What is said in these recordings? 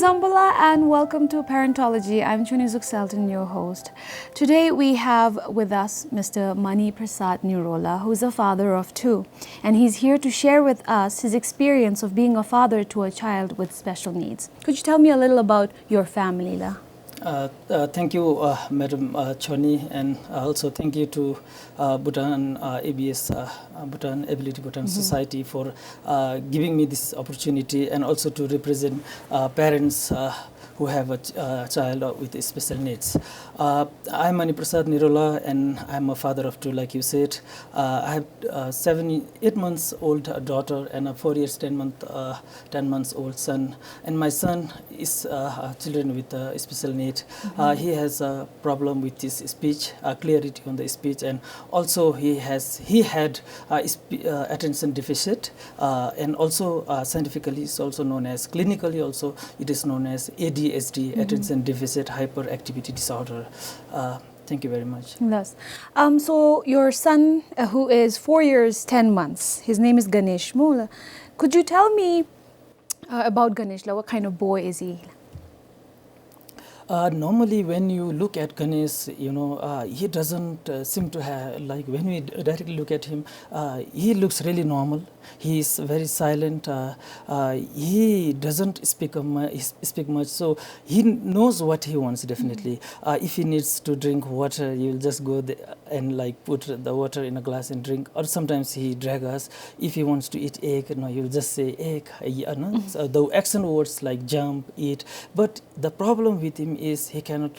Zambala and welcome to Parentology. I'm Chunizuk Selton, your host. Today we have with us Mr. Mani Prasad Nirola, who's a father of two, and he's here to share with us his experience of being a father to a child with special needs. Could you tell me a little about your family, La? Thank you, Madam Choni, and also thank you to Bhutan ABS, Bhutan Ability Bhutan Society for giving me this opportunity, and also to represent parents who have a child with special needs. I'm Mani Prasad Nirola, and I'm a father of two, like you said. I have 8 months old daughter and a 4 years 10 months old son. And my son is children with special need. He has a problem with his speech, clarity on the speech, and also he had attention deficit, and also scientifically it's also known as, clinically also it is known as ADHD, attention deficit hyperactivity disorder. Thank you very much. Yes. So your son, who is 4 years 10 months, his name is Ganesh. Could you tell me about Ganesh? What kind of boy is he? Normally, when you look at Ganesh, he doesn't seem to have, like when we directly look at him, he looks really normal. He is very silent. He doesn't speak much, so he knows what he wants definitely. If he needs to drink water, you'll just go and like put the water in a glass and drink. Or sometimes he drag us. If he wants to eat egg, you'll just say egg. So the accent words like jump, eat. But the problem with him is he cannot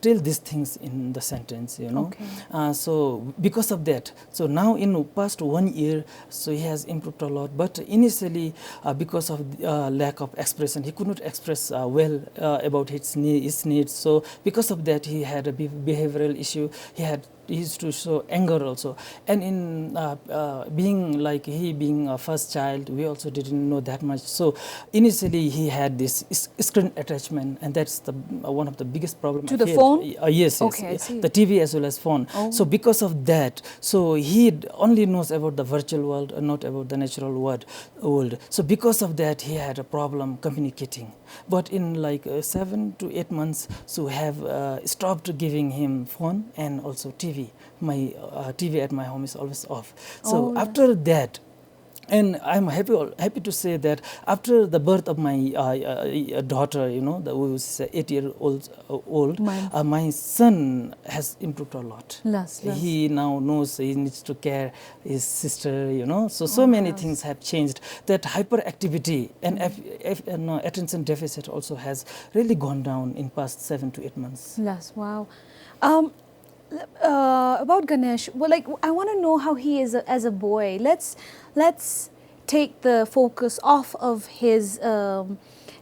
tell these things in the sentence, Okay. So because of that, so now in past 1 year, so he has improved a lot. But initially, because of lack of expression, he could not express well about his needs. So because of that, he had a behavioral issue. He used to show anger also, and in being a first child, we also didn't know that much. So initially he had this screen attachment, and that's the one of the biggest problems. To the phone? Yes, okay, yes, the TV as well as phone. Oh. So because of that, so he only knows about the virtual world and not about the natural world. So because of that, he had a problem communicating. But in like 7 to 8 months, so we have stopped giving him phone and also TV. My TV at my home is always off. So after that, and I'm happy to say that after the birth of my daughter, who is 8 years old, my son has improved a lot. He now knows he needs to care his sister, So many things have changed. That hyperactivity and attention deficit also has really gone down in past 7 to 8 months. Yes, wow. About Ganesh, I want to know how he is as a boy. Let's take the focus off of his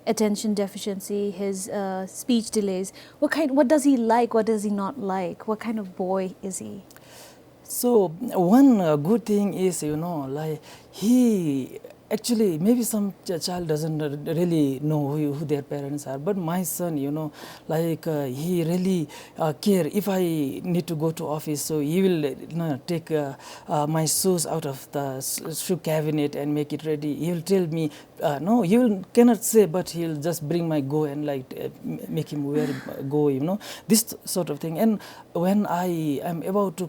attention deficiency, his speech delays. What does he like? What does he not like? What kind of boy is he? So one good thing is, he actually, maybe some child doesn't really know who their parents are, but my son, he really care. If I need to go to office, so he will take my shoes out of the shoe cabinet and make it ready. He will tell me, no, he cannot say, but he'll just bring my go and make him wear go, this sort of thing. And when I am about to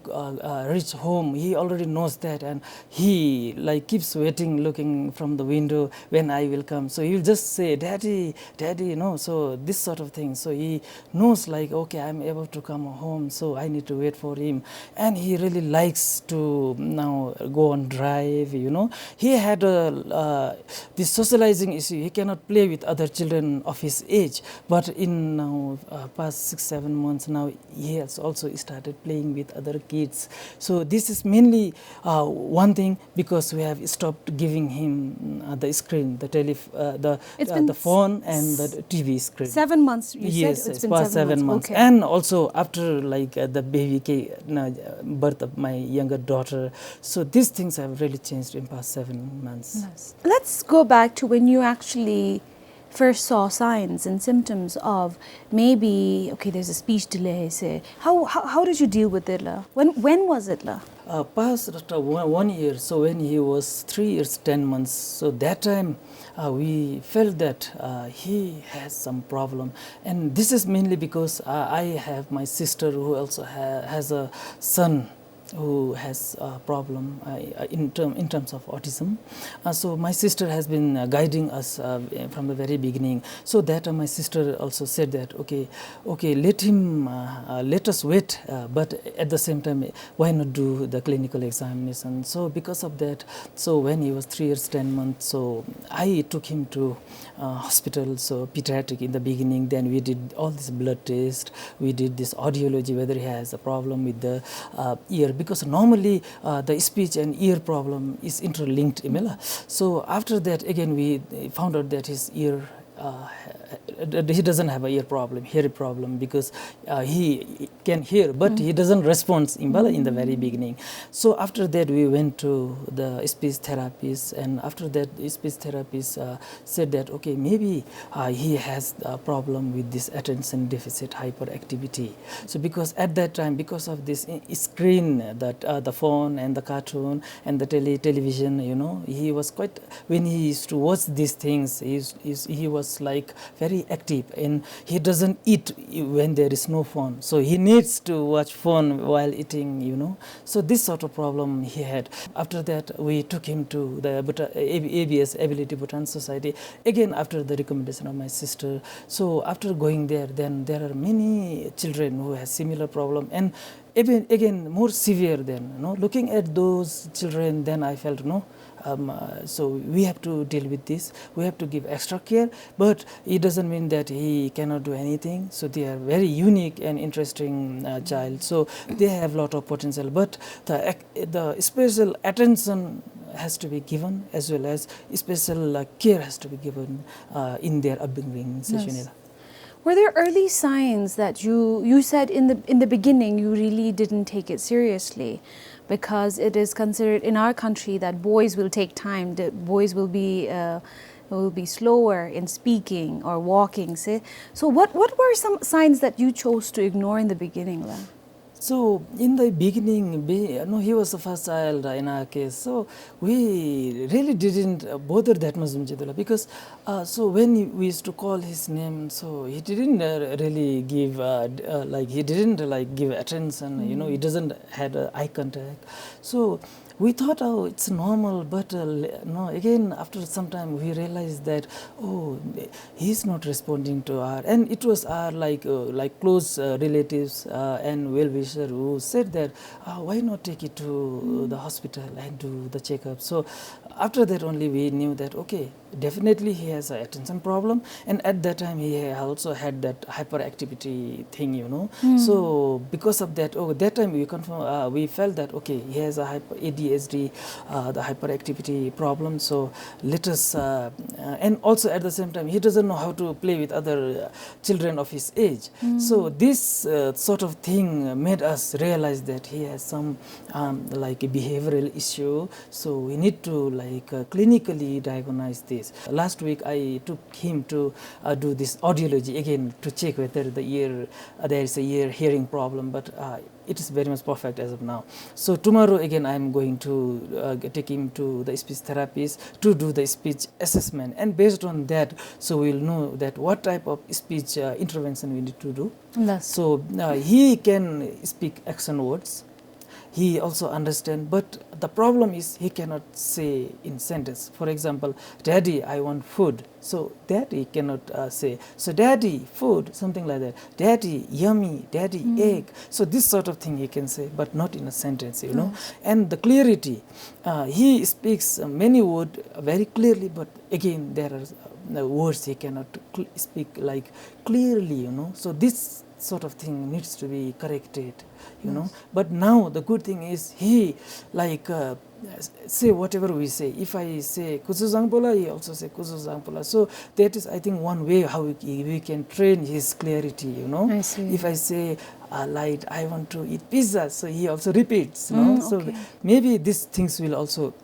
reach home, he already knows that, and he keeps waiting, looking from the window when I will come. So he'll just say, Daddy, so this sort of thing. So he knows okay, I'm able to come home, so I need to wait for him. And he really likes to now go on drive, He had this socializing issue. He cannot play with other children of his age. But in now past 6-7 months now, he has also started playing with other kids. So this is mainly one thing, because we have stopped giving him the screen, the phone and the TV screen. 7 months, you yes, said? It's been past 7 months. Okay. And also after the baby birth of my younger daughter. So these things have really changed in past 7 months. Yes. Let's go back to when you actually first saw signs and symptoms of maybe, okay, there's a speech delay, say, how did you deal with it, La? When was it, La? Past 1 year, so when he was 3 years, 10 months, so that time we felt that he has some problem. And this is mainly because I have my sister who also has a son who has a problem in terms of autism. So my sister has been guiding us from the very beginning. So that my sister also said that, okay, let us wait, but at the same time, why not do the clinical examination? So because of that, so when he was 3 years, 10 months, so I took him to hospital, so pediatric in the beginning. Then we did all this blood test. We did this audiology, whether he has a problem with the ear, because normally the speech and ear problem is interlinked, Imela. So after that, again, we found out that his ear, he doesn't have a ear problem, hearing problem, because he can hear, but he doesn't respond in the very beginning. So after that, we went to the speech therapist, and after that, the speech therapist said that, okay, maybe he has a problem with this attention deficit hyperactivity. So because at that time, because of this screen, that the phone and the cartoon and the television, you know, he was quite, when he used to watch these things, he was like very active, and he doesn't eat when there is no phone, so he needs to watch phone while eating, you know. So this sort of problem he had. After that, we took him to the ABS, Ability Bhutan Society, again after the recommendation of my sister. So after going there, then there are many children who have similar problem, and even again more severe than, you know. Looking at those children, then I felt, no, so we have to deal with this. We have to give extra care, but it doesn't mean that he cannot do anything. So they are very unique and interesting child. So they have a lot of potential, but the special attention has to be given, as well as special care has to be given in their upbringing. Yes. Were there early signs that you said in the beginning you really didn't take it seriously, because it is considered in our country that boys will take time, that boys will be slower in speaking or walking, say. So what were some signs that you chose to ignore in the beginning, Len? So in the beginning, he was the first child in our case. So we really didn't bother that much, because so when we used to call his name, so he didn't really give he didn't give attention. You know, he doesn't had eye contact. So we thought, oh, it's normal, but no. Again, after some time, we realized that, oh, he's not responding to our, and it was our close relatives and well-wisher who said that, why not take it to the hospital and do the checkup. So after that only we knew that, okay, definitely he has an attention problem, and at that time he also had that hyperactivity thing, you know. So because of that, that time we confirm, we felt that, okay, he has a ADHD, the hyperactivity problem. So let us, and also at the same time he doesn't know how to play with other children of his age. So this sort of thing made us realize that he has some a behavioral issue. So we need to clinically diagnose this. Last week I took him to do this audiology again to check whether the ear there is a ear hearing problem, but it is very much perfect as of now. So tomorrow again I am going to take him to the speech therapist to do the speech assessment, and based on that, so we will know that what type of speech intervention we need to do. So he can speak action words. He also understands, but the problem is he cannot say in sentence. For example, Daddy, I want food. So that he cannot say. So Daddy, food, something like that. Daddy, yummy. Daddy, egg. So this sort of thing he can say, but not in a sentence, you know. And the clarity, he speaks many words very clearly, but again there are words he cannot speak clearly, you know. So this sort of thing needs to be corrected, you know. But now the good thing is he say whatever we say. If I say kuzu zangpola, he also say kuzu zangpola. So that is, I think, one way how we can train his clarity, you know. I see. If I say I want to eat pizza, so he also repeats, you know. So maybe these things will also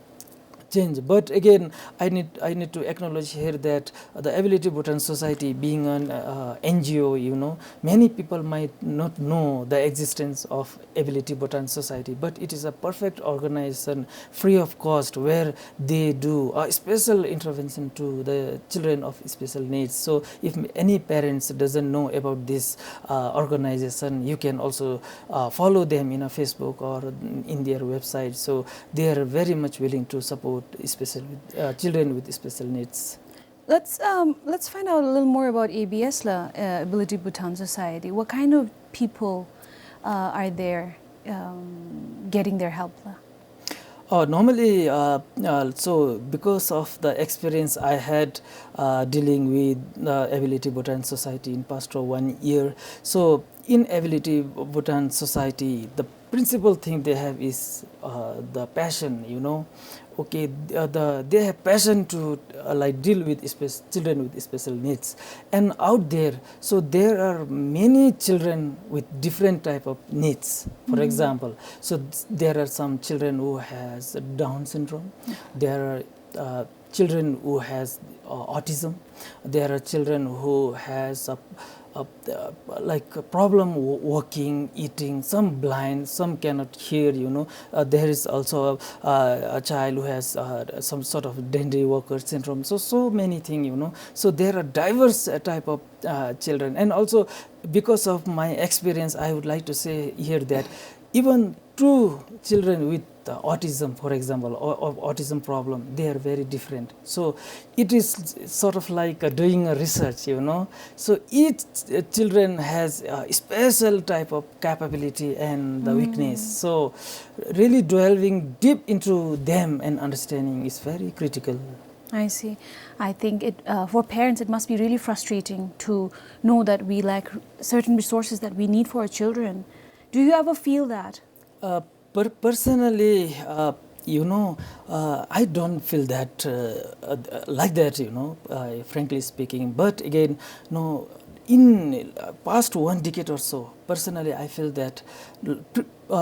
change. But again, I need to acknowledge here that the Ability Bhutan Society, being an NGO, many people might not know the existence of Ability Bhutan Society, but it is a perfect organization, free of cost, where they do a special intervention to the children of special needs. So if any parents doesn't know about this organization, you can also follow them in a Facebook or in their website. So they are very much willing to support children with special needs. Let's find out a little more about ABS, Ability Bhutan Society. What kind of people are there getting their help? Normally, so because of the experience I had dealing with the Ability Bhutan Society in past 1 year, so in Ability Bhutan Society, the principal thing they have is the passion, Okay, they have passion to like deal with children with special needs, and out there, so there are many children with different type of needs. For example, so there are some children who has Down syndrome. There are children who has autism. There are children who has like a problem walking, eating, some blind, some cannot hear, there is also a child who has some sort of Dendy Walker syndrome. So many things, so there are diverse type of children. And also, because of my experience, I would like to say here that even true children with autism, for example, or autism problem, they are very different. So it is sort of like doing a research, So each children has a special type of capability and the weakness. So really delving deep into them and understanding is very critical. I see. I think for parents it must be really frustrating to know that we lack certain resources that we need for our children. Do you ever feel that? Personally, I don't feel that like that, frankly speaking. But again, no, in past 1 decade or so, personally, I feel that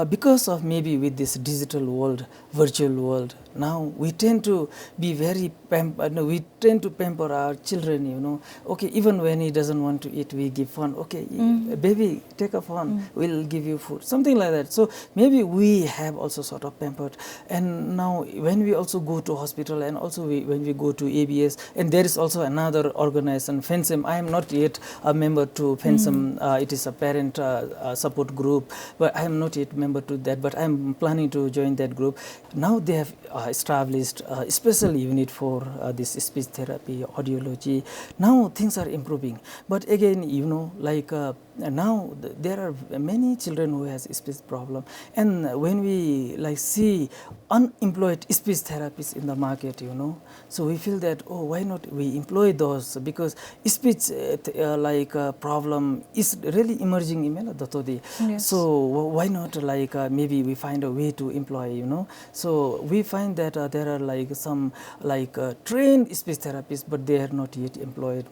because of maybe with this digital world, virtual world, now we tend to be very we tend to pamper our children, Okay, even when he doesn't want to eat, we give phone. Okay, baby, take a phone, we'll give you food, something like that. So maybe we have also sort of pampered. And now when we also go to hospital, and also when we go to ABS, and there is also another organization, FENSEM. I am not yet a member to FENSEM. It is a parent support group, but I am not yet member to that, but I am planning to join that group. Now they have established a special unit for this speech therapy, audiology. Now things are improving. But again, like now there are many children who has speech problem, and when we like see unemployed speech therapists in the market, so we feel that, oh, why not we employ those, because speech problem is really emerging in Meladotodi. Yes. So why not like maybe we find a way to employ, So we find that there are like some like trained speech therapists, but they are not yet employed.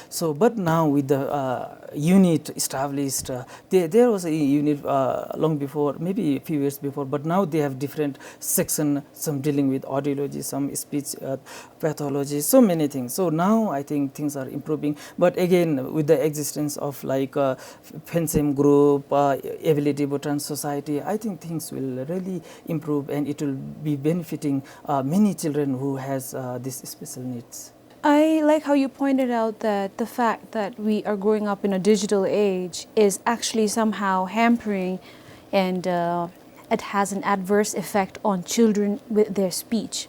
So but now with the unit established, there was a unit long before, maybe a few years before, but now they have different section, some dealing with audiology, some speech pathology, so many things. So now I think things are improving. But again, with the existence of like FENSEM group, Ability Bhutan Society, I think things will really improve, and it will be benefiting many children who has these special needs. I like how you pointed out that the fact that we are growing up in a digital age is actually somehow hampering, and it has an adverse effect on children with their speech.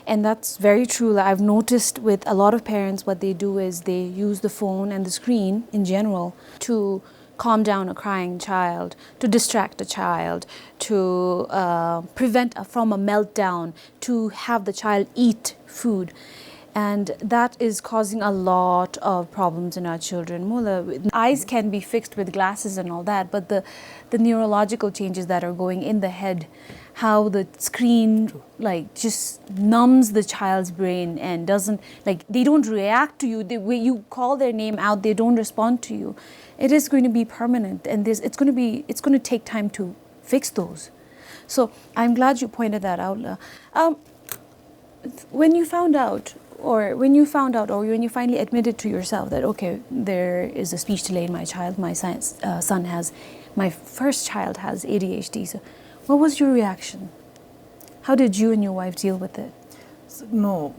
And that's very true. I've noticed with a lot of parents, what they do is they use the phone and the screen in general to calm down a crying child, to distract a child, to prevent from a meltdown, to have the child eat food. And that is causing a lot of problems in our children. Eyes can be fixed with glasses and all that, but the neurological changes that are going in the head, how the screen like just numbs the child's brain and doesn't, like, they don't react to you. When you call their name out, they don't respond to you. It is going to be permanent, and it's going to take time to fix those. So I'm glad you pointed that out. when you found out, or when you finally admitted to yourself that, okay, there is a speech delay in my child, my first child has ADHD, so what was your reaction? How did you and your wife deal with it? No,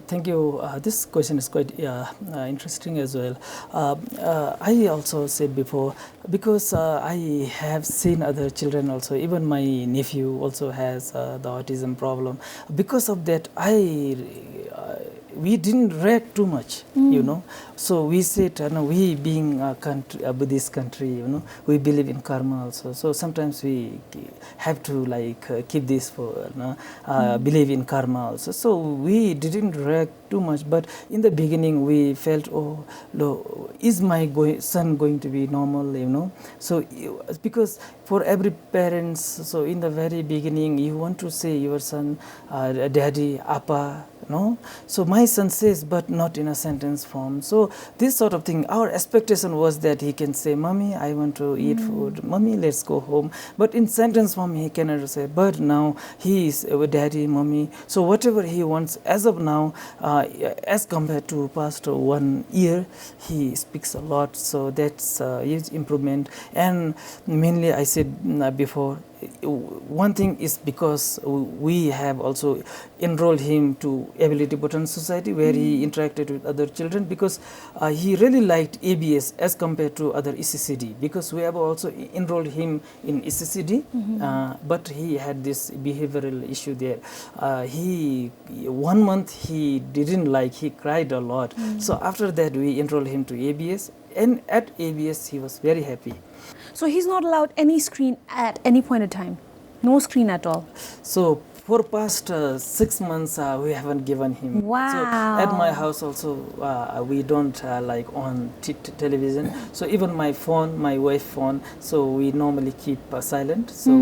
thank you. This question is quite interesting as well. I also said before, because I have seen other children also, even my nephew also has the autism problem. Because of that, we didn't react too much, you know. So we said, we being a Buddhist country, you know, we believe in karma also. So sometimes we have to keep this for believe in karma also. So we didn't react too much. But in the beginning, we felt, oh, is my son going to be normal, you know? So because for every parents, so in the very beginning, you want to say your son, daddy, appa, no? So my son says, but not in a sentence form. So this sort of thing, our expectation was that he can say, mommy, I want to eat food. Mommy, let's go home. But in sentence form, he cannot say, but now he is daddy, mommy. So whatever he wants, as of now, as compared to past 1 year, he speaks a lot. So that's a huge improvement. And mainly, I said before, one thing is because we have also enrolled him to Ability Bhutan Society, where he interacted with other children, because he really liked ABS as compared to other ECCD, because we have also enrolled him in ECCD, but he had this behavioral issue there. 1 month he didn't like, he cried a lot. So after that we enrolled him to ABS, and at ABS he was very happy. So he's not allowed any screen at any point in time? No screen at all? So for past 6 months, we haven't given him. Wow. So at my house also, we don't on television. So even my phone, my wife's phone, so we normally keep silent. So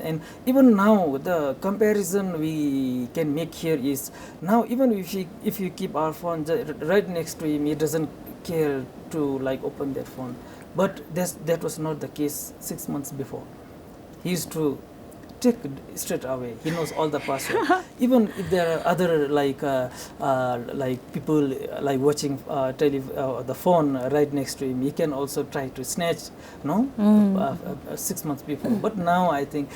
and even now, the comparison we can make here is, now even if you keep our phone right next to him, he doesn't care to open that phone. But that was not the case 6 months before. He used to take straight away. He knows all the password. Even if there are other people watching the phone right next to him, he can also try to snatch. 6 months before. But now I think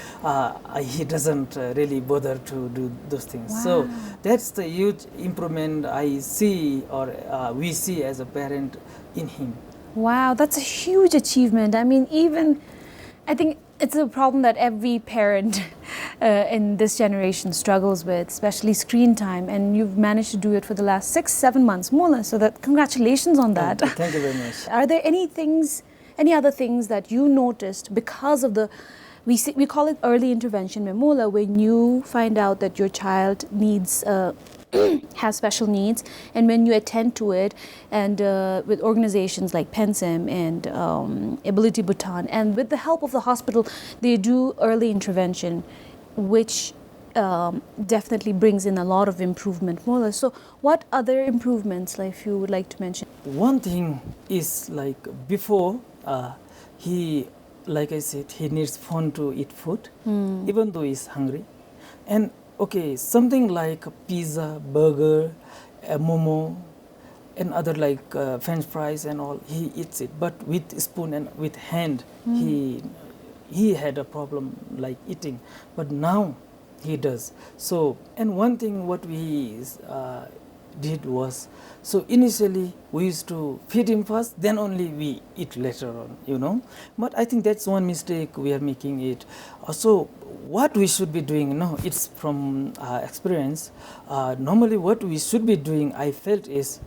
he doesn't really bother to do those things. Wow. So that's the huge improvement I see, or we see as a parent in him. Wow, that's a huge achievement. I mean, I think it's a problem that every parent in this generation struggles with, especially screen time, and you've managed to do it for the last 6-7 months, more. So that, congratulations on that. Thank you very much. Are there any other things that you noticed because of we call it early intervention, Memola, when you find out that your child needs has special needs, and when you attend to it, and with organizations like PenSim and Ability Bhutan, and with the help of the hospital, they do early intervention, which definitely brings in a lot of improvement. Mola, so what other improvements, if you would like to mention? One thing is, before he, like I said, he needs phone to eat food, even though he's hungry. And okay, something like a pizza, burger, a momo, and other French fries and all, he eats it. But with spoon and with hand, he had a problem eating. But now he does. So, and one thing what we did was, so initially we used to feed him first, then only we eat later on, But I think that's one mistake we are making it. So what we should be doing, it's from experience. Normally what we should be doing, I felt, is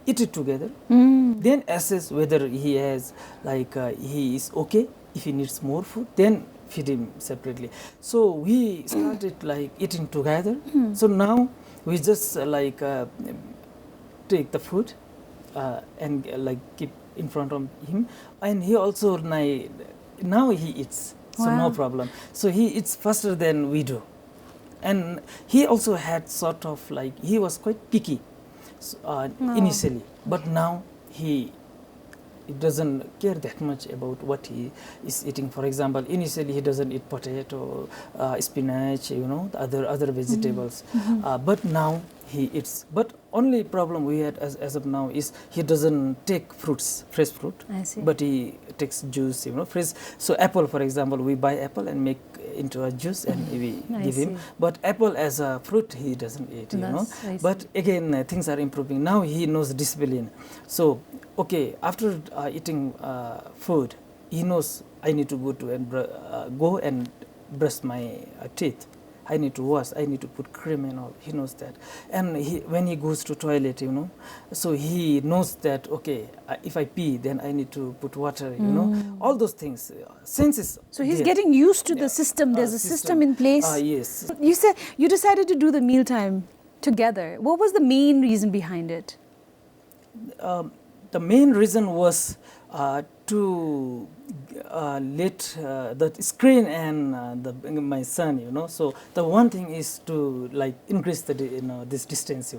eat it together, then assess whether he has, he is okay. If he needs more food, then feed him separately. So we started eating together. So now we just take the food and keep in front of him, and he also now he eats. So Wow. no problem. So he eats faster than we do, and he also had sort of he was quite picky initially, but now he he doesn't care that much about what he is eating. For example, initially he doesn't eat potato, spinach, the other vegetables. But now he eats. But only problem we had as of now is he doesn't take fruits, fresh fruit. I see. But he takes juice, fresh. So apple, for example, we buy apple and make into a juice and we give him. But apple as a fruit he doesn't eat, But again, things are improving. Now he knows discipline. So, okay, after eating food, he knows I need to go and brush my teeth. I need to wash, I need to put cream and all. He knows that. And when he goes to toilet, so he knows that, okay, if I pee, then I need to put water, all those things. Senses. So he's getting used to the system. There's a system in place. Yes. You said you decided to do the mealtime together. What was the main reason behind it? The main reason was to let the screen and my son, So the one thing is to increase the this distance,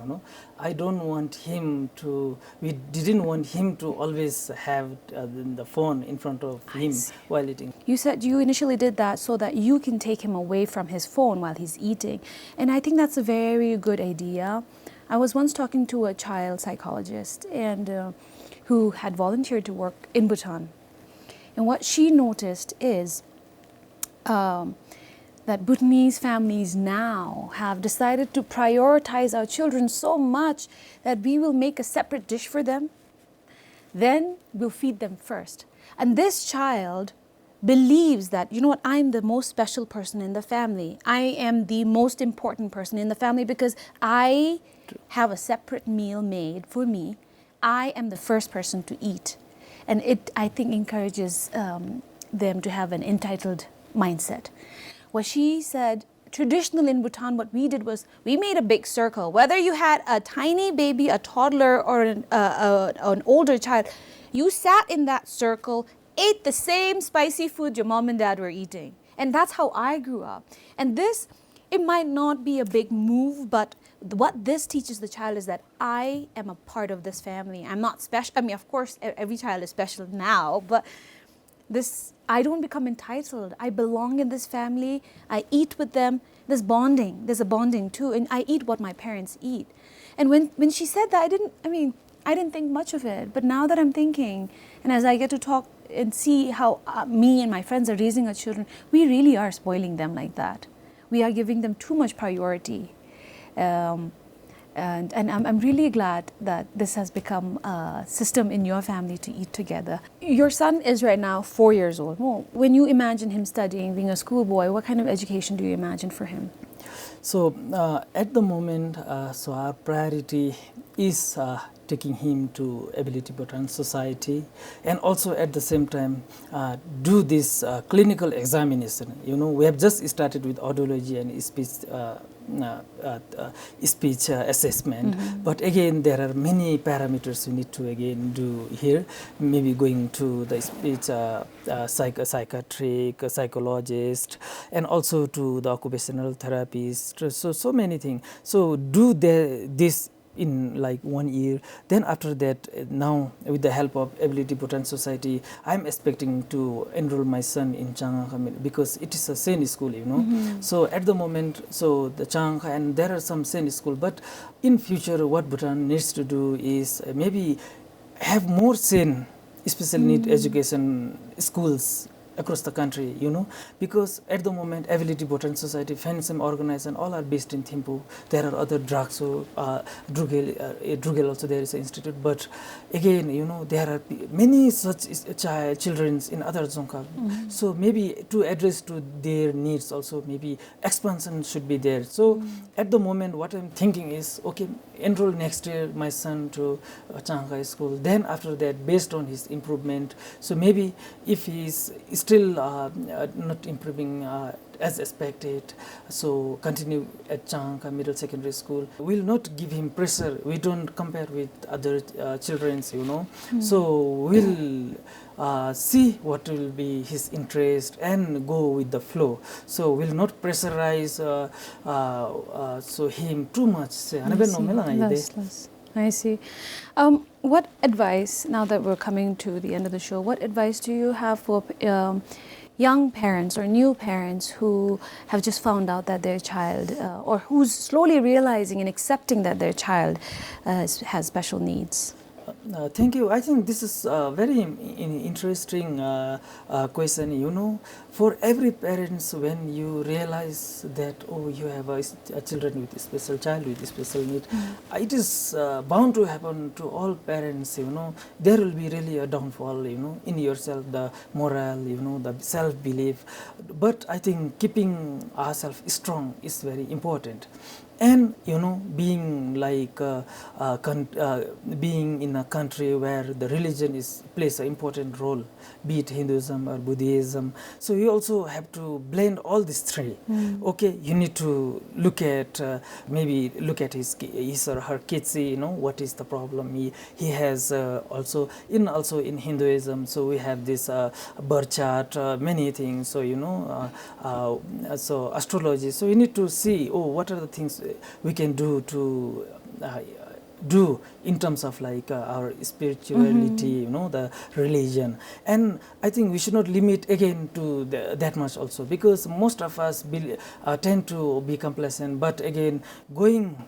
I don't want him to. We didn't want him to always have the phone in front of him while eating. You said you initially did that so that you can take him away from his phone while he's eating, and I think that's a very good idea. I was once talking to a child psychologist and who had volunteered to work in Bhutan. And what she noticed is that Bhutanese families now have decided to prioritize our children so much that we will make a separate dish for them, then we'll feed them first. And this child believes that, I'm the most special person in the family. I am the most important person in the family because I have a separate meal made for me. I am the first person to eat. And it, I think, encourages them to have an entitled mindset. What she said, traditional in Bhutan, what we did was we made a big circle. Whether you had a tiny baby, a toddler, or an older child, you sat in that circle, ate the same spicy food your mom and dad were eating. And that's how I grew up. And this, it might not be a big move, but what this teaches the child is that I am a part of this family. I'm not special. I mean, of course, every child is special now, but I don't become entitled. I belong in this family. I eat with them. There's bonding. There's a bonding too. And I eat what my parents eat. And when she said that, I didn't think much of it. But now that I'm thinking, and as I get to talk and see how me and my friends are raising our children, we really are spoiling them like that. We are giving them too much priority. And I'm really glad that this has become a system in your family to eat together. Your son is right now 4 years old. Well, when you imagine him studying, being a schoolboy, what kind of education do you imagine for him? So at the moment, so our priority is taking him to Ability Bhutan Society, and also at the same time do this clinical examination. We have just started with audiology and speech assessment, but again there are many parameters we need to again do here. Maybe going to the speech psychiatric, psychologist, and also to the occupational therapist. So many things. So do this in 1 year. Then after that, now with the help of Ability Bhutan Society, I'm expecting to enroll my son in Changha because it is a Sen school, So at the moment, so the Changha, and there are some Sen school, but in future what Bhutan needs to do is maybe have more Sen special need education schools across the country, because at the moment Ability Bhutan Society, FENSEM organization, all are based in Thimphu. There are other drugs, so Drugel also there is an institute, but again, there are many such children in other Dzongkha. So maybe to address to their needs also, maybe expansion should be there. So at the moment what I'm thinking is, okay, enroll next year my son to Changhai school. Then after that, based on his improvement, so maybe if he's still not improving as expected, so continue at Changka Middle Secondary School. We'll not give him pressure. We don't compare with other children, So we'll see what will be his interest and go with the flow. So we'll not pressurize so him too much. I see. What advice, now that we're coming to the end of the show, what advice do you have for young parents or new parents who have just found out that their child, or who's slowly realizing and accepting that their child has special needs? Thank you. I think this is a very interesting question. You know, for every parents, when you realize that you have a children with a special child with a special need, it is bound to happen to all parents. You know, there will be really a downfall. You know, in yourself, the morale. You know, the self belief. But I think keeping ourselves strong is very important. And you know, being like being in a country where the religion plays an important role, be it Hinduism or Buddhism, so you also have to blend all these three. Okay, you need to look at maybe look at his or her kids. You know, what is the problem he has. Also in Hinduism, so we have this birth chart, many things. So you know, so astrology. So you need to see, what are the things we can do to do in terms of like our spirituality, you know, the religion. And I think we should not limit again to that much also, because most of us tend to be complacent. But again, going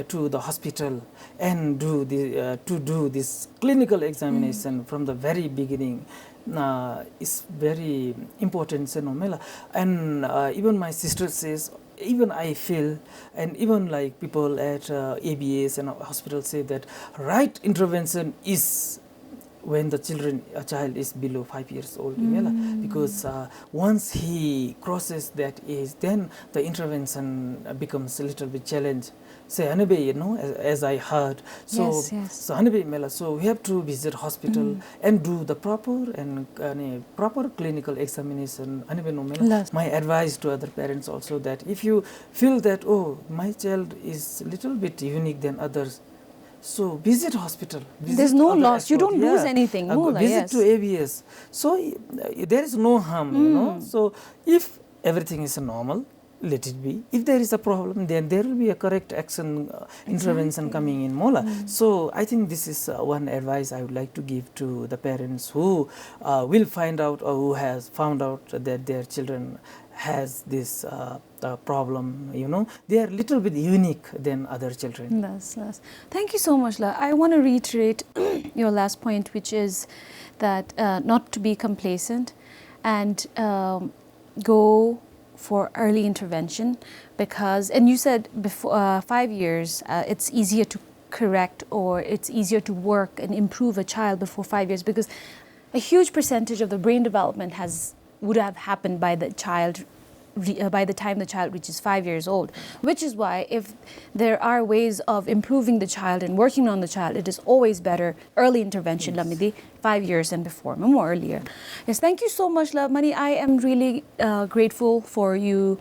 to the hospital and do this clinical examination from the very beginning is very important. And even my sister says, even I feel, and even like people at ABS and hospitals say that right intervention is when the child is below 5 years old, because once he crosses that age, then the intervention becomes a little bit challenge. Say Hanabe, you know, as I heard. So Yes. so Hanabe Mela, so we have to visit hospital and do the proper clinical examination. Hanabe no Mela. My advice to other parents also, that if you feel that my child is a little bit unique than others, so visit hospital. There's no loss. You don't lose anything. Visit to ABS. So there is no harm, you know. So if everything is normal, let it be. If there is a problem, then there will be a correct action, intervention coming in Mola. So I think this is one advice I would like to give to the parents who will find out, or who has found out that their children has this problem. You know, they are little bit unique than other children. Yes. Thank you so much, La. I want to reiterate your last point, which is that not to be complacent and go for early intervention, because, and you said before 5 years, it's easier to correct, or it's easier to work and improve a child before 5 years, because a huge percentage of the brain development would have happened by the child by the time the child reaches 5 years old, which is why if there are ways of improving the child and working on the child, it is always better early intervention, Lamidi, 5 years and before, more earlier. Yes, thank you so much, Mani. I am really grateful for you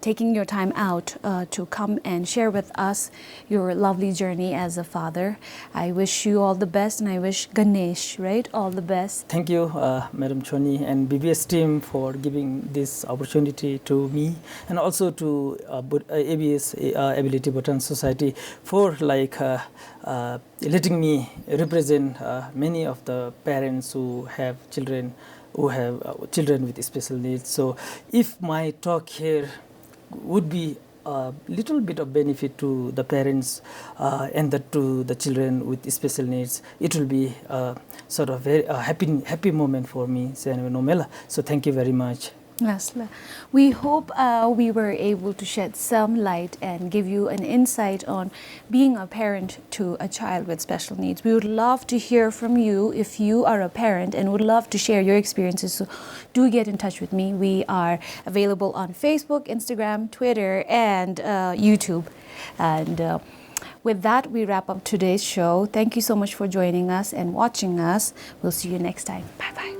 taking your time out to come and share with us your lovely journey as a father. I wish you all the best, and I wish Ganesh, right, all the best. Thank you, Madam Choni and BBS team, for giving this opportunity to me, and also to ABS Ability Bhutan Society for letting me represent many of the parents who have children with special needs. So if my talk here would be a little bit of benefit to the parents and to the children with special needs, it will be sort of very happy moment for me. So thank you very much. Yes, we hope we were able to shed some light and give you an insight on being a parent to a child with special needs. We would love to hear from you if you are a parent, and would love to share your experiences. So do get in touch with me. We are available on Facebook, Instagram, Twitter, and YouTube. And with that, we wrap up today's show. Thank you so much for joining us and watching us. We'll see you next time. Bye-bye.